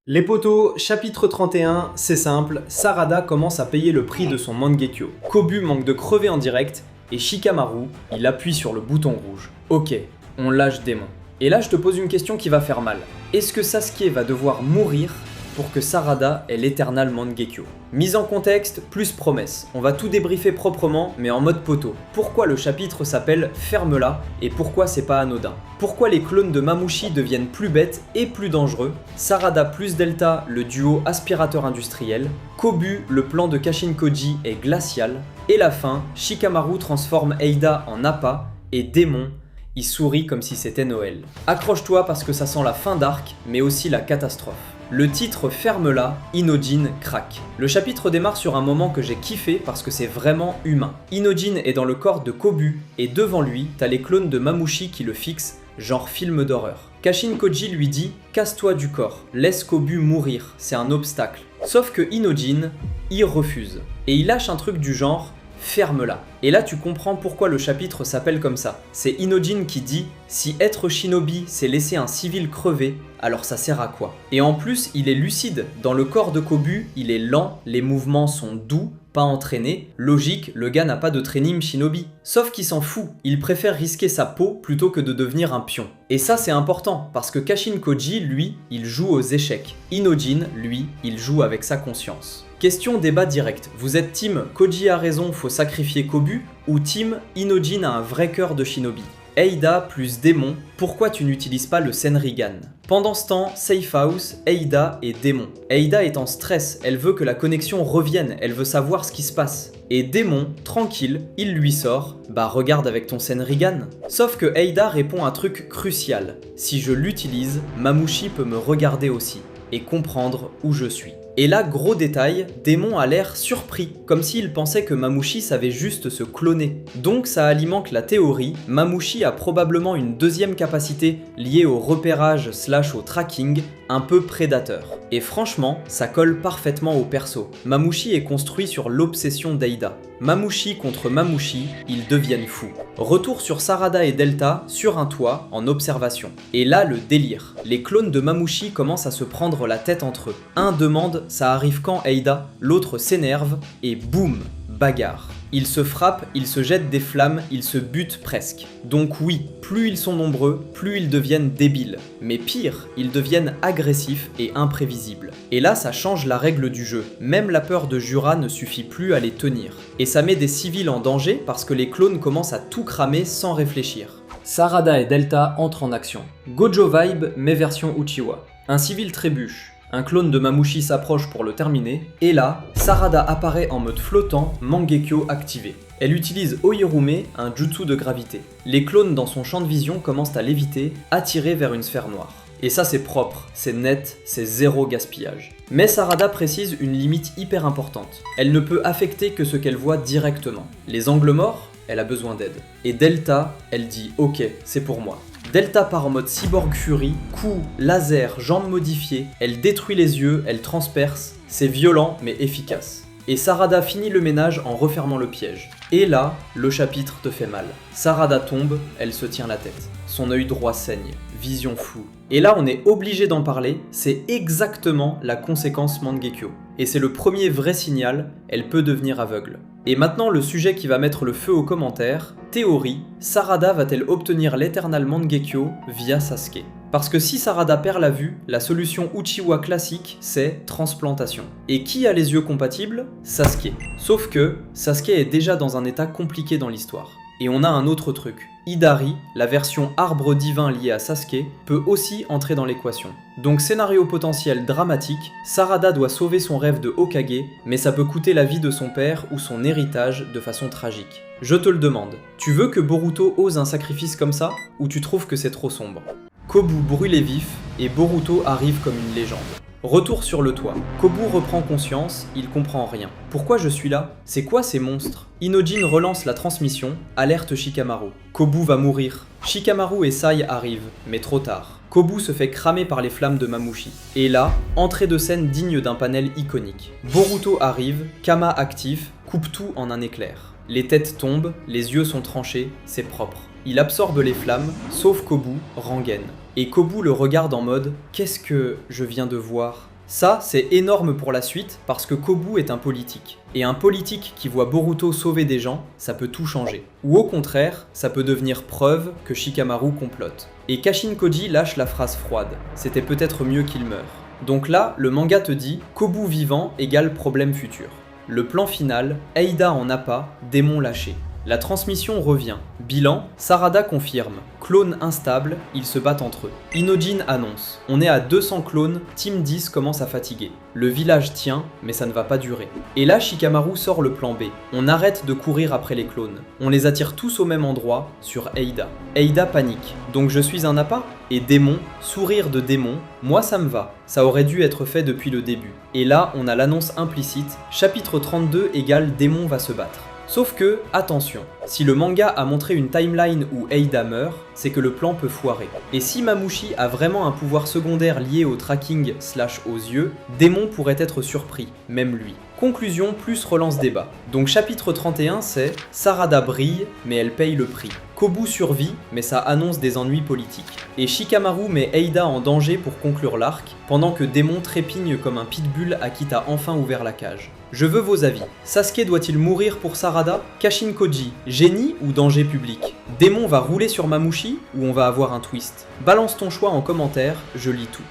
Les potos, chapitre 31, c'est simple, Sarada commence à payer le prix de son Mangekyo. Kobu manque de crever en direct, et Shikamaru, il appuie sur le bouton rouge. Ok, on lâche démon. Et là je te pose une question qui va faire mal. Est-ce que Sasuke va devoir mourir pour que Sarada ait l'éternel Mangekyo? Mise en contexte, plus promesse. On va tout débriefer proprement, mais en mode poteau. Pourquoi le chapitre s'appelle Ferme-la et pourquoi c'est pas anodin? Pourquoi les clones de Mamushi deviennent plus bêtes et plus dangereux? Sarada plus Delta, le duo aspirateur industriel. Kobu, le plan de Kashin Koji est glacial. Et la fin, Shikamaru transforme Eida en appât et Démon, il sourit comme si c'était Noël. Accroche-toi parce que ça sent la fin d'arc, mais aussi la catastrophe. Le titre Ferme-la, Inojin craque. Le chapitre démarre sur un moment que j'ai kiffé parce que c'est vraiment humain. Inojin est dans le corps de Kobu et devant lui, t'as les clones de Mamushi qui le fixent, genre film d'horreur. Kashin Koji lui dit « Casse-toi du corps, laisse Kobu mourir, c'est un obstacle ». Sauf que Inojin, il refuse. Et il lâche un truc du genre « Ferme-la ». Et là tu comprends pourquoi le chapitre s'appelle comme ça. C'est Inojin qui dit « Si être shinobi c'est laisser un civil crever, alors ça sert à quoi ?» Et en plus il est lucide, dans le corps de Kobu, il est lent, les mouvements sont doux, pas entraînés. Logique, le gars n'a pas de training shinobi. Sauf qu'il s'en fout, il préfère risquer sa peau plutôt que de devenir un pion. Et ça c'est important, parce que Kashin Koji, lui, il joue aux échecs. Inojin, lui, il joue avec sa conscience. Question débat direct, vous êtes team Koji a raison, faut sacrifier Kobu, ou team Inojin a un vrai cœur de shinobi? Eida plus Démon, pourquoi tu n'utilises pas le Senrigan? Pendant ce temps, Safe House, Eida et Démon. Eida est en stress, elle veut que la connexion revienne, elle veut savoir ce qui se passe. Et Démon, tranquille, il lui sort « Bah regarde avec ton Senrigan ». Sauf que Eida répond un truc crucial. Si je l'utilise, Mamushi peut me regarder aussi, et comprendre où je suis. Et là, gros détail, Démon a l'air surpris, comme s'il pensait que Mamushi savait juste se cloner. Donc ça alimente la théorie, Mamushi a probablement une deuxième capacité liée au repérage / au tracking, un peu prédateur. Et franchement, ça colle parfaitement au perso. Mamushi est construit sur l'obsession d'Eida. Mamushi contre Mamushi, ils deviennent fous. Retour sur Sarada et Delta, sur un toit, en observation. Et là, le délire. Les clones de Mamushi commencent à se prendre la tête entre eux. Un demande « ça arrive quand Eida ?» L'autre s'énerve, et boum, bagarre. Ils se frappent, ils se jettent des flammes, ils se butent presque. Donc oui, plus ils sont nombreux, plus ils deviennent débiles. Mais pire, ils deviennent agressifs et imprévisibles. Et là, ça change la règle du jeu. Même la peur de Jura ne suffit plus à les tenir. Et ça met des civils en danger parce que les clones commencent à tout cramer sans réfléchir. Sarada et Delta entrent en action. Gojo Vibe, mais version Uchiwa. Un civil trébuche. Un clone de Mamushi s'approche pour le terminer, et là, Sarada apparaît en mode flottant, Mangekyo activé. Elle utilise Ohirume, un jutsu de gravité. Les clones dans son champ de vision commencent à léviter, attirés vers une sphère noire. Et ça c'est propre, c'est net, c'est zéro gaspillage. Mais Sarada précise une limite hyper importante. Elle ne peut affecter que ce qu'elle voit directement. Les angles morts, elle a besoin d'aide. Et Delta, elle dit « Ok, c'est pour moi ». Delta part en mode cyborg fury, coup, laser, jambes modifiées, elle détruit les yeux, elle transperce, c'est violent mais efficace. Et Sarada finit le ménage en refermant le piège. Et là, le chapitre te fait mal. Sarada tombe, elle se tient la tête. Son œil droit saigne, vision floue. Et là on est obligé d'en parler, c'est exactement la conséquence Mangekyo. Et c'est le premier vrai signal, elle peut devenir aveugle. Et maintenant le sujet qui va mettre le feu aux commentaires, théorie, Sarada va-t-elle obtenir l'éternel Mangekyo via Sasuke? Parce que si Sarada perd la vue, la solution Uchiwa classique, c'est transplantation. Et qui a les yeux compatibles? Sasuke. Sauf que Sasuke est déjà dans un état compliqué dans l'histoire. Et on a un autre truc. Idari, la version arbre divin liée à Sasuke, peut aussi entrer dans l'équation. Donc scénario potentiel dramatique, Sarada doit sauver son rêve de Hokage, mais ça peut coûter la vie de son père ou son héritage de façon tragique. Je te le demande, tu veux que Boruto ose un sacrifice comme ça, ou tu trouves que c'est trop sombre? Kobu brûlé vif, et Boruto arrive comme une légende. Retour sur le toit. Kobu reprend conscience, il comprend rien. Pourquoi je suis là? C'est quoi ces monstres? Inojin relance la transmission, alerte Shikamaru. Kobu va mourir. Shikamaru et Sai arrivent, mais trop tard. Kobu se fait cramer par les flammes de Mamushi. Et là, entrée de scène digne d'un panel iconique. Boruto arrive, Kama actif, coupe tout en un éclair. Les têtes tombent, les yeux sont tranchés, c'est propre. Il absorbe les flammes, sauf Kobu, rengaine. Et Kobu le regarde en mode « Qu'est-ce que je viens de voir ?» Ça, c'est énorme pour la suite parce que Kobu est un politique. Et un politique qui voit Boruto sauver des gens, ça peut tout changer. Ou au contraire, ça peut devenir preuve que Shikamaru complote. Et Kashin Koji lâche la phrase froide. C'était peut-être mieux qu'il meure. Donc là, le manga te dit Kobu vivant égale problème futur. Le plan final, Eida en appât, démon lâché. La transmission revient. Bilan, Sarada confirme. Clones instables, ils se battent entre eux. Inojin annonce. On est à 200 clones, Team 10 commence à fatiguer. Le village tient, mais ça ne va pas durer. Et là, Shikamaru sort le plan B. On arrête de courir après les clones. On les attire tous au même endroit, sur Eida. Eida panique. Donc je suis un appât ? Et démon, sourire de démon, moi ça me va. Ça aurait dû être fait depuis le début. Et là, on a l'annonce implicite, chapitre 32 égale démon va se battre. Sauf que, attention, si le manga a montré une timeline où Eida meurt, c'est que le plan peut foirer. Et si Mamushi a vraiment un pouvoir secondaire lié au tracking / aux yeux, Démon pourrait être surpris, même lui. Conclusion plus relance débat. Donc chapitre 31 c'est « Sarada brille, mais elle paye le prix ». Kobu survit, mais ça annonce des ennuis politiques. Et Shikamaru met Eida en danger pour conclure l'arc, pendant que Démon trépigne comme un pitbull à qui t'as enfin ouvert la cage. Je veux vos avis. Sasuke doit-il mourir pour Sarada ? Kashin Koji, génie ou danger public ? Démon va rouler sur Mamushi ou on va avoir un twist ? Balance ton choix en commentaire, je lis tout.